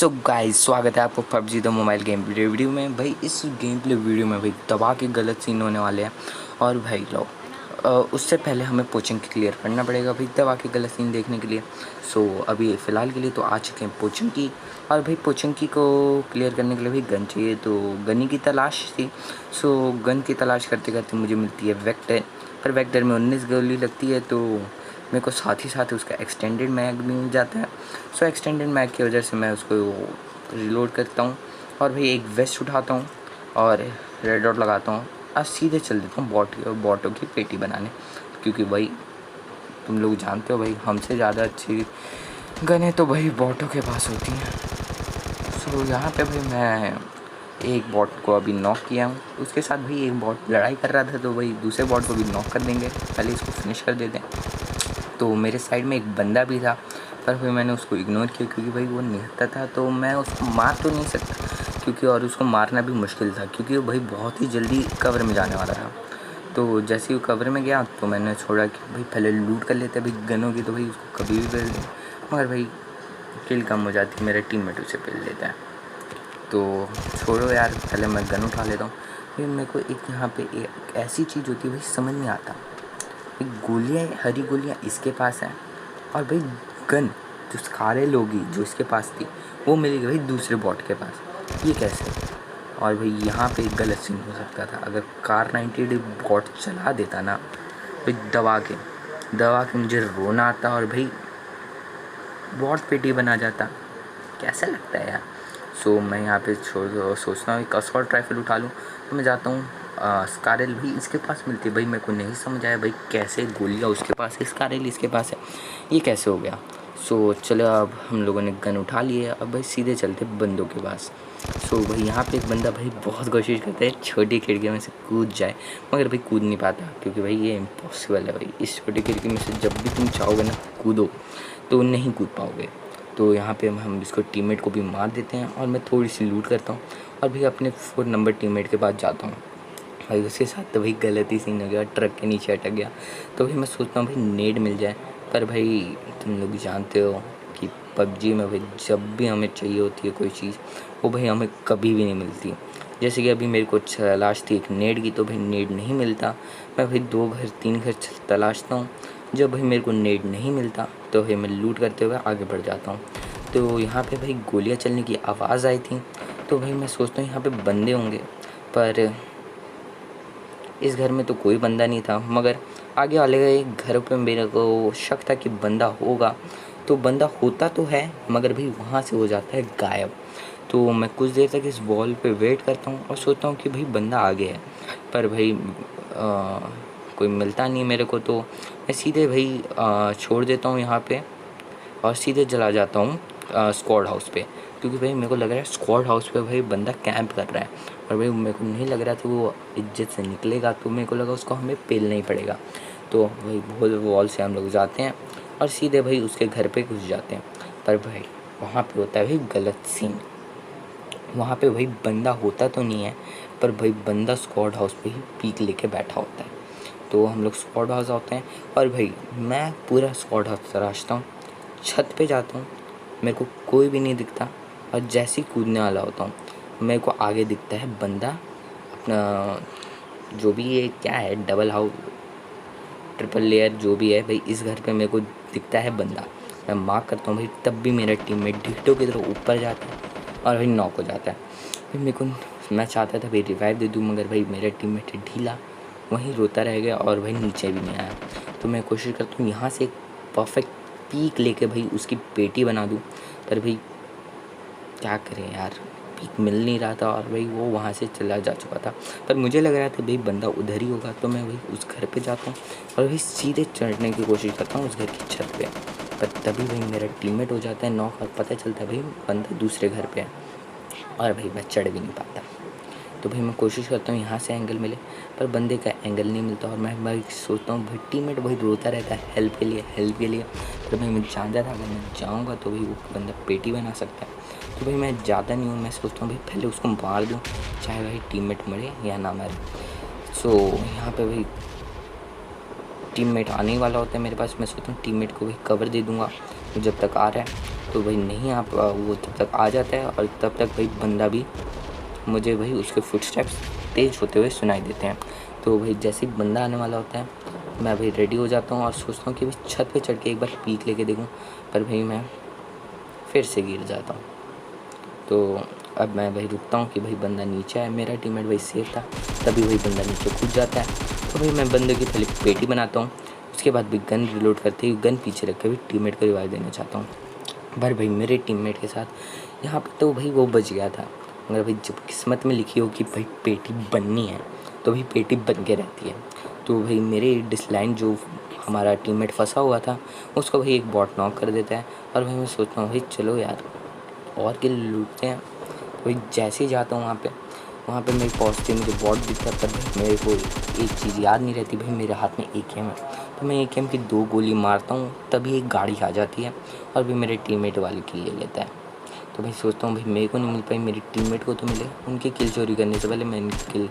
So guys, स्वागत है आपको PUBG the mobile game play video में। भाई इस गेम प्ले वीडियो में भाई दबा के गलत सीन होने वाले हैं। और भाई लो उससे पहले हमें पोचिंग क्लियर करना पड़ेगा भाई दबा के गलत सीन देखने के लिए। सो अभी फ़िलहाल के लिए तो आ चुके हैं पोचिंग की। और भाई पोचिंग की को क्लियर करने के लिए भाई गन चाहिए, तो गन की तलाश थी। सो गन की तलाश करते करते मुझे मिलती है वेक्टर, पर वेक्टर में 19 गोली लगती है, तो मेरे को साथ ही साथ उसका एक्सटेंडेड मैग भी मिल जाता है। सो एक्सटेंडेड मैग की वजह से मैं उसको रिलोड करता हूँ और भाई एक वेस्ट उठाता हूँ और रेड डॉट लगाता हूँ और सीधे चल देता हूँ बॉटों की पेटी बनाने, क्योंकि भाई तुम लोग जानते हो भाई हमसे ज़्यादा अच्छी गनें तो भाई बॉटों के पास होती हैं। सो यहाँ पे भाई मैं एक बॉट को अभी नॉक किया हूँ, उसके साथ भाई एक बॉट लड़ाई कर रहा था, तो भाई दूसरे बॉट को भी नॉक कर देंगे, पहले इसको फिनिश कर देते हैं। तो मेरे साइड में एक बंदा भी था, पर फिर मैंने उसको इग्नोर किया क्योंकि भाई वो निहत्था था, तो मैं उसको मार तो नहीं सकता क्योंकि, और उसको मारना भी मुश्किल था क्योंकि वो भाई बहुत ही जल्दी कवर में जाने वाला था। तो जैसे ही वो कवर में गया तो मैंने छोड़ा कि भाई पहले लूट कर लेते भाई गनों की, तो भाई उसको कभी भी पेल दें, मगर भाई किल कम हो जाती है, मेरा टीममेट उसे पेल देता है। तो छोड़ो यार, पहले मैं गन उठा लेता हूँ। फिर मेरे को एक यहाँ पे एक ऐसी चीज़ होती है भाई समझ नहीं आता, भाई गोलियाँ हरी गोलियाँ इसके पास हैं और भाई गन जो सारे लोगी जो इसके पास थी वो मिली भाई दूसरे बॉट के पास, ये कैसे? और भाई यहाँ पे एक गलत सीन हो सकता था, अगर कार 90 बॉट चला देता ना भाई दबा के मुझे रोना आता और भाई बॉट पेटी बना जाता, कैसा लगता है यार। सो मैं यहाँ पे सोचता हूँ एक असॉल्ट राइफल उठा लूँ, तो मैं जाता हूँ स्कारल भाई इसके पास मिलती है। भाई मेरे को नहीं समझ आया भाई कैसे गोलियाँ उसके पास है, स्कारल इसके पास है, ये कैसे हो गया। सो चलो अब हम लोगों ने गन उठा ली है, अब भाई सीधे चलते बंदों के पास। सो भाई यहाँ पे एक बंदा भाई बहुत कोशिश करता है छोटी खिड़की में से कूद जाए, मगर भाई कूद नहीं पाता क्योंकि भाई ये इम्पॉसिबल है भाई, इस छोटी खिड़की में से जब भी तुम चाहोगे ना कूदो तो नहीं कूद पाओगे। तो यहाँ पे हम इसको टीममेट को भी मार देते हैं और मैं थोड़ी सी लूट करता हूँ और भाई अपने 4 नंबर टीममेट के पास जाता हूँ। भाई उसके साथ तो भाई गलत ही सीन हो गया, ट्रक के नीचे अटक गया। तो भाई मैं सोचता हूँ भाई नेड मिल जाए, पर भाई तुम लोग जानते हो कि पबजी में भाई जब भी हमें चाहिए होती है कोई चीज़ वो भाई हमें कभी भी नहीं मिलती। जैसे कि अभी मेरे को तलाश थी एक नेड की, तो भाई नेड नहीं मिलता। मैं भाई 2 घर 3 घर तलाशता हूँ, जब भाई मेरे को नेड नहीं मिलता तो भाई मैं लूट करते हुए आगे बढ़ जाता हूँ। तो यहाँ पे भाई गोलियाँ चलने की आवाज़ आई थी, तो भाई मैं सोचता हूँ यहाँ पे बंदे होंगे, पर इस घर में तो कोई बंदा नहीं था। मगर आगे वाले घर पे मेरे को शक था कि बंदा होगा, तो बंदा होता तो है मगर भाई वहाँ से हो जाता है गायब। तो मैं कुछ देर तक इस वॉल पे वेट करता हूँ और सोचता हूँ कि भाई बंदा आ गया है, पर भाई कोई मिलता नहीं मेरे को। तो मैं सीधे भाई छोड़ देता हूँ यहाँ पे और सीधे चला जाता हूँ स्क्वाड हाउस पे, क्योंकि भाई मेरे को लग रहा है स्क्वाड हाउस पे भाई बंदा कैंप कर रहा है और भाई मेरे को नहीं लग रहा था वो इज्जत से निकलेगा, तो मेरे को लगा उसको हमें पेलना ही पड़ेगा। तो भाई वॉल से हम लोग जाते हैं और सीधे भाई उसके घर पे घुस जाते हैं, पर भाई वहाँ पे होता है भाई गलत सीन। वहाँ पे भाई बंदा होता तो नहीं है, पर भाई बंदा स्क्वाड हाउस पे ही पीक लेके बैठा होता है। तो हम लोग स्क्वाड हाउस आते हैं और भाई मैं पूरा स्क्वाड हाउस तराशता हूँ, छत पे जाता हूँ, मेरे को कोई भी नहीं दिखता और जैसे ही कूदने वाला होता हूँ मेरे को आगे दिखता है बंदा अपना, जो भी ये क्या है डबल हाउस ट्रिपल लेयर जो भी है भाई, इस घर पे मेरे को दिखता है बंदा। मैं मार्क करता हूँ भाई, तब भी मेरा टीममेट ढीटों की तरह ऊपर जाता है और भाई नॉक हो जाता है। फिर मेरे को, मैं चाहता था भाई रिवाइव दे दूँ, मगर भाई मेरा टीममेट ढीला वहीं रोता रह गया और भाई नीचे भी नहीं आया। तो मैं कोशिश करता हूँ यहाँ से एक परफेक्ट पीक लेके भाई उसकी पेटी बना दूँ, पर भाई क्या करें यार, पीक मिल नहीं रहा था और भाई वो वहाँ से चला जा चुका था। पर मुझे लग रहा था भाई बंदा उधर ही होगा, तो मैं भाई उस घर पे जाता हूँ और भाई सीधे चढ़ने की कोशिश करता हूँ उस घर की छत पे, पर तभी भाई मेरा टीममेट हो जाता है नॉक और पता चलता है भाई बंदा दूसरे घर पे है और भाई मैं चढ़ भी नहीं पाता। तो भाई मैं कोशिश करता हूँ यहाँ से एंगल मिले, पर बंदे का एंगल नहीं मिलता और मैं भाई सोचता हूँ भाई टीममेट भाई रोता रहता है हेल्प के लिए। तो भाई मैं जानता था अगर मैं जाऊँगा तो भाई वो बंदा पेटी बना सकता है। तो भाई मैं ज़्यादा नहीं हूँ, मैं सोचता हूँ भाई पहले उसको मार दूँ, चाहे भाई टीममेट मरे या ना मरे। सो यहाँ पे भाई टीममेट आने ही वाला होता है मेरे पास, मैं सोचता हूँ टीममेट को भाई कवर दे दूँगा जब तक आ रहा है। तो भाई नहीं आप वो तब तक आ जाता है और तब तक भाई बंदा भी मुझे भाई उसके फुटस्टेप्स तेज़ होते हुए सुनाई देते हैं। तो भाई जैसे ही बंदा आने वाला होता है मैं भाई रेडी हो जाता हूँ और सोचता हूँ कि भाई छत पे चढ़ के एक बार पीक लेके देखूँ, पर भाई मैं फिर से गिर जाता हूँ। तो अब मैं भाई रुकता हूँ कि भाई बंदा नीचे आए, मेरा टीममेट भाई सेफ था, तभी भाई बंदा नीचे कूद जाता है। तो भाई मैं बंदे की पहले पेटी बनाता हूँ, उसके बाद भी गन रिलोड करते ही गन पीछे रख के भी टीममेट को रिवाइव देना चाहता हूँ। पर भाई मेरे टीममेट के साथ यहाँ पे तो भाई वो बच गया था, मगर भाई जब किस्मत में लिखी हो कि भाई पेटी बननी है तो भाई पेटी बन के रहती है। तो भाई मेरे डिसलाइन जो हमारा टीममेट फंसा हुआ था उसको भाई एक बॉट नॉक कर देता है। और भाई मैं सोचता हूँ भाई चलो यार और किल लूटते हैं। तो भाई जैसे ही जाता हूँ वहाँ पे मेरी पॉजिटिव मुझे बॉट दिखता है, पर भाई मेरे को एक चीज़ याद नहीं रहती भाई मेरे हाथ में AKM है। तो मैं AKM की 2 गोली मारता हूँ, तभी एक गाड़ी आ जाती है और भी मेरे टीममेट वाली किल ले लेता है। तो भाई सोचता हूँ भाई मेरे को नहीं मिल पाई, मेरे टीममेट को तो मिले, उनकी किल चोरी करने से पहले मैं इनकी किल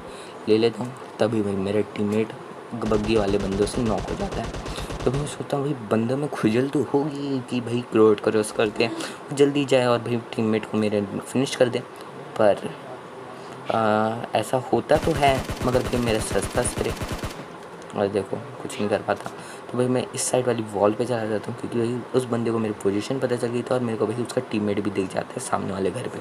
ले लेता हूँ। तभी भाई मेरा टीममेट बग्गी वाले बंदों से नॉक हो जाता है। तो मैं सोचता हूँ भाई बंदों में खुजल तो होगी कि भाई रोड क्रॉस करके जल्दी जाए और भाई टीममेट को मेरे फिनिश कर दे, पर ऐसा होता तो है मगर भाई मेरा सस्ता स्प्रे और देखो कुछ नहीं कर पाता। तो भाई मैं इस साइड वाली वॉल पे चला जाता हूँ क्योंकि भाई उस बंदे को मेरी पोजीशन पता चल गई थी और मेरे को भाई उसका टीममेट भी दिख जाता है सामने वाले घर पे,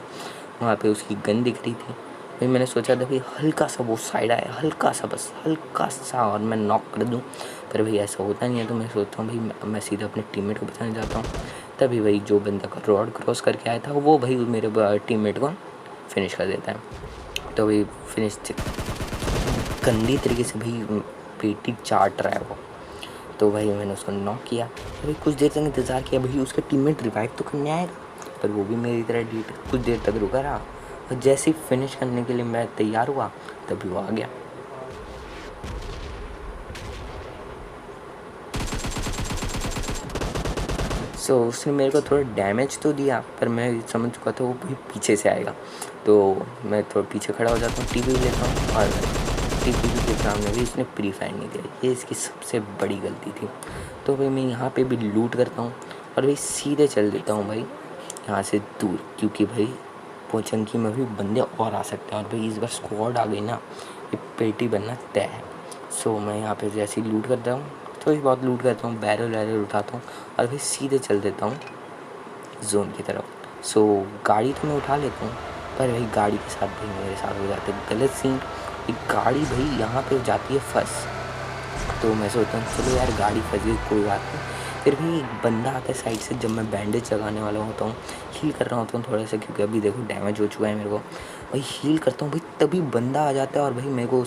वहाँ पे उसकी गन दिख रही थी। भाई मैंने सोचा था भाई हल्का सा वो साइड आया, हल्का सा, बस हल्का सा, और मैं नॉक कर दूँ, पर भाई ऐसा होता नहीं है। तो मैं सोचता हूँ भाई मैं सीधा अपने टीममेट को बचाने जाता हूँ। तभी भाई जो बंदा रोड क्रॉस करके आया था वो भाई मेरे टीममेट को फिनिश कर देता है। तो भाई फिनिश गंदी तरीके से भाई पेटी चाट रहा है वो। तो भाई मैंने उसको नॉक किया। तो भाई कुछ देर तक इंतज़ार किया भाई उसका टीममेट रिवाइव तो करने आएगा, पर वो भी मेरी तरह डीट कुछ देर तक रुका रहा और जैसे ही फिनिश करने के लिए मैं तैयार हुआ तभी वो आ गया। उसने मेरे को थोड़ा डैमेज तो दिया, पर मैं समझ चुका था वो भी पीछे से आएगा। तो मैं थोड़ा पीछे खड़ा हो जाता हूँ, टीवी लेता हूँ और टीवी के सामने भी इसने प्री फायर नहीं दिया, ये इसकी सबसे बड़ी गलती थी। तो भाई मैं यहाँ पे भी लूट करता हूँ और भाई सीधे चल देता हूँ भाई यहाँ से दूर, क्योंकि भाई पोचंकी में भी बंदे और आ सकते हैं और भाई इस बार स्क्वाड आ गई ना, ये पेटी बनना तय है। मैं यहाँ पे जैसे ही लूट करता हूँ, थोड़ी बहुत लूट करता हूँ, बैरल वैरल उठाता हूँ और भाई सीधे चल देता हूँ जोन की तरफ। गाड़ी तो मैं उठा लेता हूँ, पर भाई गाड़ी के साथ भाई मेरे साथ हो जाते गलत सीन। एक गाड़ी भाई यहाँ पे जाती है फंस, तो मैं सोचता हूँ चलो यार गाड़ी फंस गई कोई बात नहीं। फिर भी एक बंदा आता है साइड से, जब मैं बैंडेज लगाने वाला होता हूँ, हील कर रहा होता हूँ थोड़ा सा, क्योंकि अभी देखो डैमेज हो चुका है मेरे को, भाई हील करता हूँ भाई, तभी बंदा आ जाता है और भाई मेरे को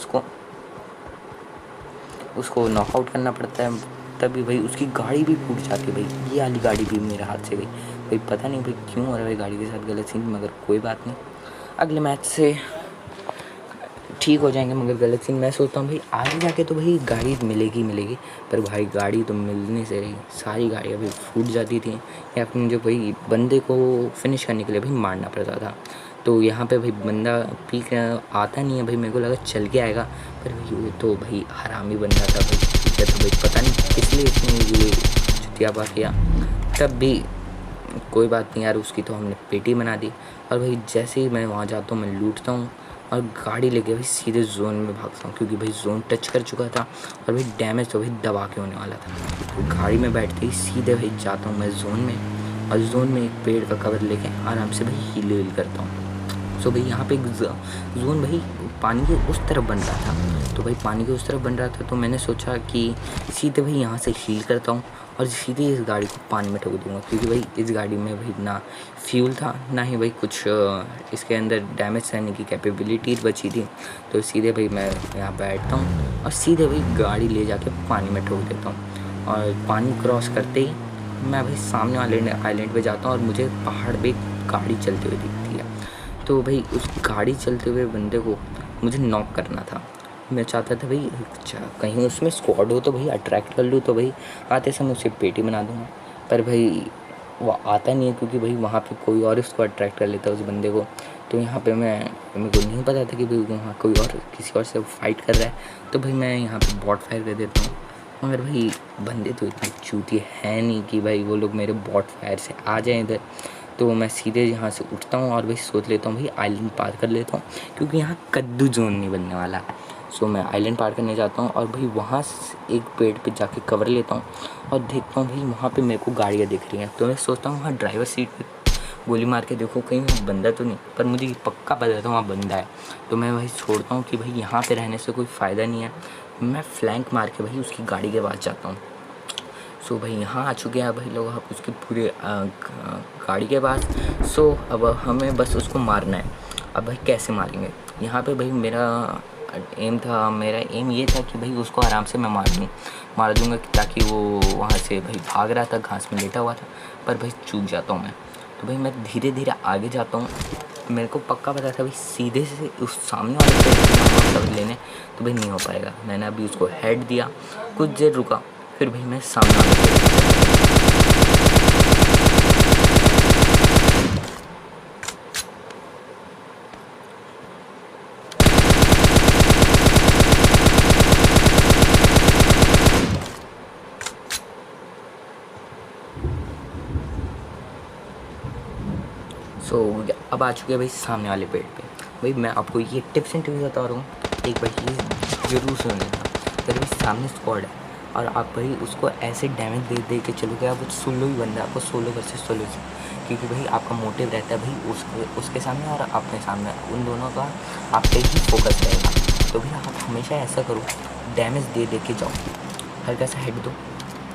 उसको नॉकआउट करना पड़ता है। तभी भाई उसकी गाड़ी भी फूट जाती है, भाई ये वाली गाड़ी भी मेरे हाथ से गई। भाई पता नहीं भाई क्यों हो रहा है गाड़ी के साथ गलत सीन, मगर कोई बात नहीं, अगले मैच से ठीक हो जाएंगे। मगर गलत सीन मैं सोचता हूँ भाई आगे जाके तो भाई गाड़ी मिलेगी, पर भाई गाड़ी तो मिलने से रही, सारी गाड़ियाँ भाई फूट जाती थी या फिर जो भाई बंदे को फिनिश करने के लिए भाई मारना पड़ता था। तो यहाँ पे भाई बंदा पीक आता नहीं है, भाई मेरे को लगा चल के आएगा, पर भाई वो तो भाई हरामी बंदा था भाई, तो भाई पता नहीं किस लिए इसने ये चुतियापा किया। तब भी कोई बात नहीं यार, उसकी तो हमने पेटी बना दी। और भाई जैसे ही मैं वहाँ जाता हूँ मैं लूटता हूँ और गाड़ी लेके भाई सीधे जोन में भागता हूँ, क्योंकि भाई जोन टच कर चुका था और भाई डैमेज तो भाई दबा के होने वाला था। तो गाड़ी में बैठते ही सीधे भाई जाता हूँ मैं जोन में, और जोन में एक पेड़ का कवर लेके आराम से भाई हील करता हूँ। भाई यहाँ पे एक जोन भाई पानी के उस तरफ बन रहा था, तो भाई पानी के उस तरफ बन रहा था, तो मैंने सोचा कि सीधे भाई यहाँ से हील करता हूँ और सीधे इस गाड़ी को पानी में ठोक दूँगा, क्योंकि भाई इस गाड़ी में भाई ना फ्यूल था ना ही भाई कुछ इसके अंदर डैमेज सहने की कैपेबिलिटी बची थी। तो सीधे भाई मैं यहाँ बैठता हूँ और सीधे भाई गाड़ी ले जाके पानी में ठोक देता हूँ, और पानी क्रॉस करते ही मैं भाई सामने वाले आइलैंड पे जाता हूँ और मुझे पहाड़ पे गाड़ी चलते हुए दिखती है। तो भाई उस गाड़ी चलते हुए बंदे को मुझे नॉक करना था। मैं चाहता था भाई कहीं उसमें स्क्वाड हो तो भाई अट्रैक्ट कर लूँ, तो भाई आते समय उसे पेटी बना दूँगा, पर भाई वो आता नहीं है, क्योंकि भाई वहाँ पे कोई और उसको अट्रैक्ट कर लेता है उस बंदे को। तो यहाँ पे मेरे को नहीं पता था कि भाई वहाँ कोई और किसी और से फाइट कर रहा है, तो भाई मैं यहाँ पे बॉट फायर कर देता हूँ मगर भाई बंदे तो इतने चूतिए हैं नहीं कि भाई वो लोग मेरे बॉट फायर से आ जाएं इधर। तो मैं सीधे यहाँ से उठता हूँ और भाई सोच लेता हूँ भाई आइलैंड पार कर लेता हूँ, क्योंकि यहाँ कद्दू जोन नहीं बनने वाला। सो मैं आइलैंड पार करने जाता हूँ और भाई वहाँ से एक पेड़ पे जाके कवर लेता हूँ और देखता हूँ भाई वहाँ पे मेरे को गाड़ियाँ दिख रही हैं। तो मैं सोचता हूँ वहाँ ड्राइवर सीट पे गोली मार के देखो कहीं वहाँ बंदा तो नहीं, पर मुझे ये पक्का पता था वहाँ बंदा है। तो मैं भाई छोड़ता हूँ कि भाई यहाँ पे रहने से कोई फ़ायदा नहीं है। मैं फ्लैंक मार के भाई उसकी गाड़ी के पास जाता हूँ। सो भाई यहाँ आ चुके हैं भाई लोग आप उसके पूरे गाड़ी के पास। सो अब हमें बस उसको मारना है। अब भाई कैसे मारेंगे, यहाँ पे भाई मेरा एम ये था कि भाई उसको आराम से मैं मार दूँगा ताकि वो वहाँ से भाई भाग रहा था, घास में लेटा हुआ था, पर भाई चूक जाता हूँ मैं। तो भाई मैं धीरे धीरे आगे जाता हूँ। मेरे को पक्का पता था भाई सीधे से उस सामने वाले पे कवर लेने तो भाई नहीं हो पाएगा। मैंने अभी उसको हेड दिया, कुछ देर रुका, फिर भाई मैं सामने वाले पे सो अब आ चुके हैं भाई सामने वाले पेड़ पे। भाई मैं आपको ये टिप्स एंड ट्रिक्स बता रहा हूँ, एक भाई ये ज़रूर सुन लेना। अगर भाई सामने स्क्वाड है और आप भाई उसको ऐसे डैमेज दे के चलोगे, आप सोलो ही बंदा, आपको सोलो वर्सेस सोलो से, क्योंकि भाई आपका मोटिव रहता है भाई उसके सामने और अपने सामने, उन दोनों का आप पे ही फोकस रहेगा। तो भाई आप हमेशा ऐसा करो, डैमेज दे के जाओ, हल्का सा हेड दो,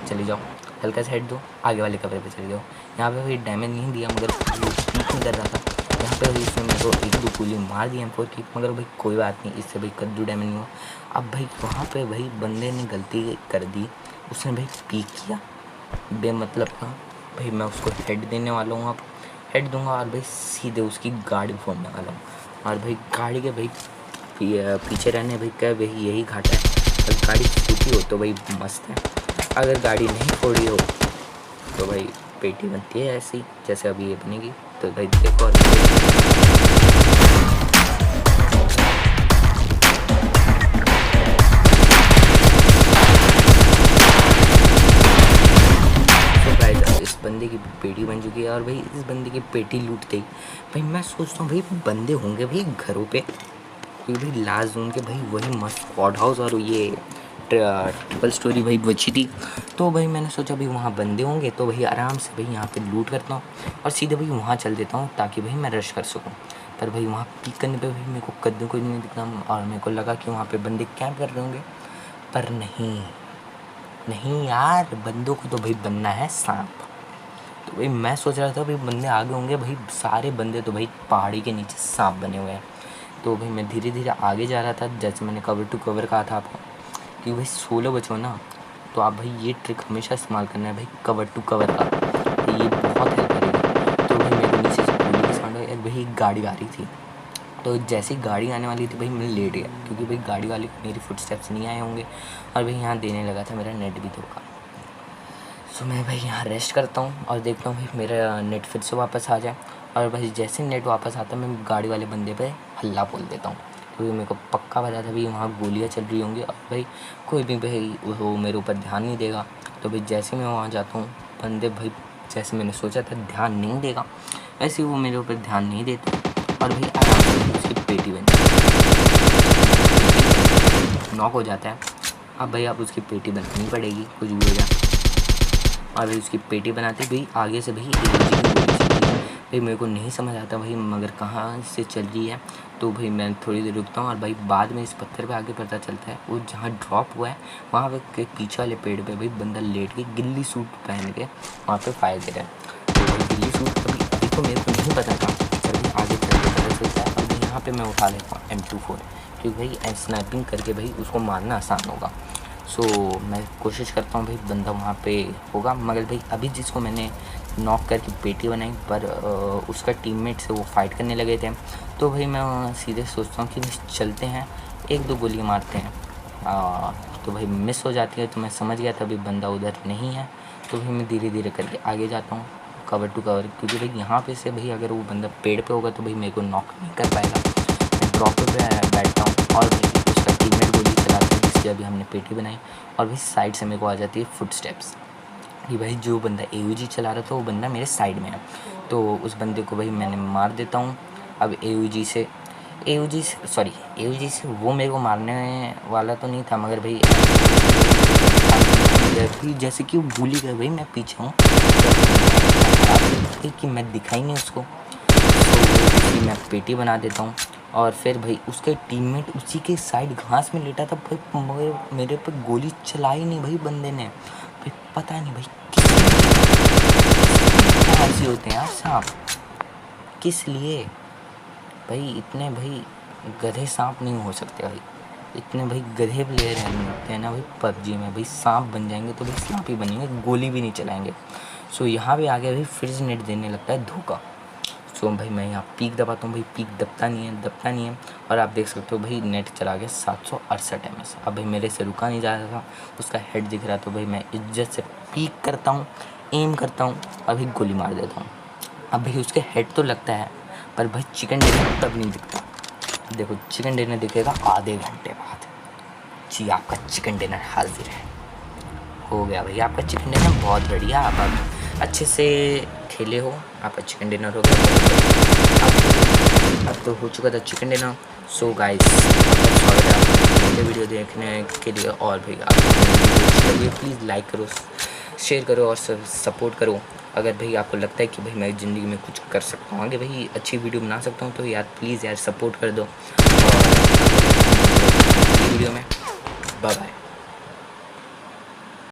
चले जाओ, हल्का सा हेड दो, आगे वाले कपड़े पे चले जाओ। यहाँ पे भाई डैमेज नहीं दिया मगर पीक नहीं कर रहा था। यहाँ पे भाई इसने मेरे को एक दो गोली मार दी M4 की, मगर भाई कोई बात नहीं, इससे भाई कद्दू डैमेज नहीं हुआ। अब भाई वहाँ पे भाई बंदे ने गलती कर दी, उसने भाई पीक किया बेमतलब का। भाई मैं उसको हेड देने वाला हूँ, अब हेड दूंगा और भाई सीधे उसकी गाड़ी फोड़ने वाला हूँ। और भाई गाड़ी के भाई पीछे रहने भाई क्या भाई यही घाटा है। अगर गाड़ी फूटी हो तो भाई मस्त है, अगर गाड़ी नहीं फोड़ी हो तो भाई पेटी बनती है ऐसी जैसे अभी ये बनेगी। तो भाई देखो और इस बंदे की पेटी बन चुकी है और भाई इस बंदे की पेटी लूटते ही भाई मैं सोचता हूँ भाई बंदे होंगे भाई घरों पे, क्योंकि भाई लास्ट जोन के भाई वही मस्त स्क्वाड हाउस और ये ट्रिपल स्टोरी भाई बची थी। तो भाई मैंने सोचा भाई वहाँ बंदे होंगे तो भाई आराम से भाई यहाँ पे लूट करता हूँ और सीधे भाई वहाँ चल देता हूँ ताकि भाई मैं रश कर सकूँ। पर भाई वहाँ पिक करने पे भाई मेरे को कद्दू कोई नहीं दिखता और मेरे को लगा कि वहाँ पे बंदे कैंप कर रहे होंगे, पर नहीं यार, बंदों को तो भाई बनना है सांप। तो भाई मैं सोच रहा था भाई बंदे आगे होंगे, भाई सारे बंदे तो भाई पहाड़ी के नीचे सांप बने हुए हैं। तो भाई मैं धीरे धीरे आगे जा रहा था, जैसे मैंने कवर टू कवर कहा था आपको कि भाई सोलो बचो ना, तो आप भाई ये ट्रिक हमेशा इस्तेमाल करना है भाई कवर टू कवर का, तो ये बहुत हेल्प करेगी। तो भाई मेरे को नीचे से गोली की साउंड आई, भाई एक गाड़ी आ रही थी। तो जैसे ही गाड़ी आने वाली थी भाई मैं लेट गया, क्योंकि भाई गाड़ी वाले मेरी फुटस्टेप्स नहीं आए होंगे और भाई यहाँ देने लगा था मेरा नेट भी धोखा। सो मैं भाई यहाँ रेस्ट करता हूँ और देखता हूँ भाई मेरा नेट फिर से वापस आ जाए। और भाई जैसे नेट वापस आता है मैं गाड़ी वाले बंदे पे हल्ला बोल देता हूँ, क्योंकि मेरे को पक्का पता था भाई वहाँ गोलियाँ चल रही होंगी और भाई कोई भी भाई वो मेरे ऊपर ध्यान नहीं देगा। तो भाई जैसे मैं वहाँ जाता हूँ बंदे भाई जैसे मैंने सोचा था ध्यान नहीं देगा, वैसे वो मेरे ऊपर ध्यान नहीं देते और भाई आराम से उसकी पेटी बन नॉक हो जाता है। अब भाई आप उसकी पेटी बनानी पड़ेगी कुछ भी हो जाए। और भाई उसकी पेटी बनाते भाई आगे से भाई एक गोली चल रही है। भाई मेरे को नहीं समझ आता भाई मगर कहाँ से चल रही है। तो भाई मैं थोड़ी देर रुकता हूँ और भाई बाद में इस पत्थर पे आगे पता चलता है वो जहाँ ड्रॉप हुआ है वहाँ पे पीछे वाले पेड़ पे भाई बंदा लेट के गिल्ली सूट पहन के वहाँ पे फायर दे रहा है। तो भाई गिल्ली सूट अभी तो मेरे को नहीं पता था, अभी आगे चल के पता चलता है। और यहाँ पर मैं उठा लेता हूँ M24, क्योंकि भाई स्नैपिंग करके भाई उसको मारना आसान होगा। सो मैं कोशिश करता हूँ भाई बंदा वहाँ पे होगा, मगर भाई अभी जिसको मैंने नॉक करके पेटी बनाई पर उसका टीममेट से वो फाइट करने लगे थे। तो भाई मैं सीधे सोचता हूँ कि चलते हैं एक दो गोली मारते हैं। तो भाई मिस हो जाती है, तो मैं समझ गया था भाई बंदा उधर नहीं है। तो भाई मैं धीरे धीरे करके आगे जाता हूँ कवर टू कवर, क्योंकि भाई यहाँ पे से भाई अगर वो बंदा पेड़ पे होगा तो भाई मेरे को नॉक नहीं कर पाएगा। मैं ड्रॉप पे बैठता हूँ और भाई उसका टीममेट गोली चलाता है जिसकी लीजिए अभी हमने पेटी बनाई और भाई साइड से मेरे को आ जाती है फुट स्टेप्स कि भाई जो बंदा AUG चला रहा था वो बंदा मेरे साइड में है। तो उस बंदे को भाई मैंने मार देता हूँ। अब AUG से वो मेरे को मारने वाला तो नहीं था, मगर भाई जैसे कि वो भूल ही गया भाई मैं पीछे हूँ कि मैं दिखाई नहीं उसको। तो मैं पेटी बना देता हूँ और फिर भाई उसके टीममेट उसी के साइड घास में लेटा था भाई, मगर मेरे पे गोली चलाई नहीं भाई बंदे ने। भाई पता नहीं भाई ऐसे होते हैं यार सांप, किस लिए भाई इतने भाई गधे सांप नहीं हो सकते भाई, इतने भाई गधे प्लेयर हैं ना भाई PUBG में। भाई सांप बन जाएंगे तो भाई सांप ही बनेंगे, गोली भी नहीं चलाएंगे। सो यहाँ पे आगे भाई फिर से नेट देने लगता है धोखा। सो भाई मैं यहाँ पीक दबाता हूँ, भाई पीक दबता नहीं है और आप देख सकते हो भाई नेट चला गया 768 MS। अब भाई मेरे से रुका नहीं जा रहा था, उसका हेड दिख रहा तो भाई मैं इज्जत से पीक करता हूँ, एम करता हूँ और भाई गोली मार देता हूँ। अब भाई उसके हेड तो लगता है पर भाई चिकन डिनर तब नहीं दिखता। देखो चिकन डिनर दिखेगा आधे घंटे बाद। जी आपका चिकन डिनर हाजिर है, हो गया भाई आपका चिकन डिनर, बहुत बढ़िया। आप अच्छे से खेले हो, आपका चिकन डिनर हो गया। अब तो हो चुका था चिकन डिनर। सो गाइस स्वागत है आपका वीडियो देखने के लिए। और भाई आप प्लीज़ लाइक करो, शेयर करो और सपोर्ट करो। अगर भाई आपको लगता है कि भाई मैं ज़िंदगी में कुछ कर सकता हूँ, आगे भाई अच्छी वीडियो बना सकता हूँ, तो यार प्लीज़ यार सपोर्ट कर दो। और वीडियो में बाय बाय।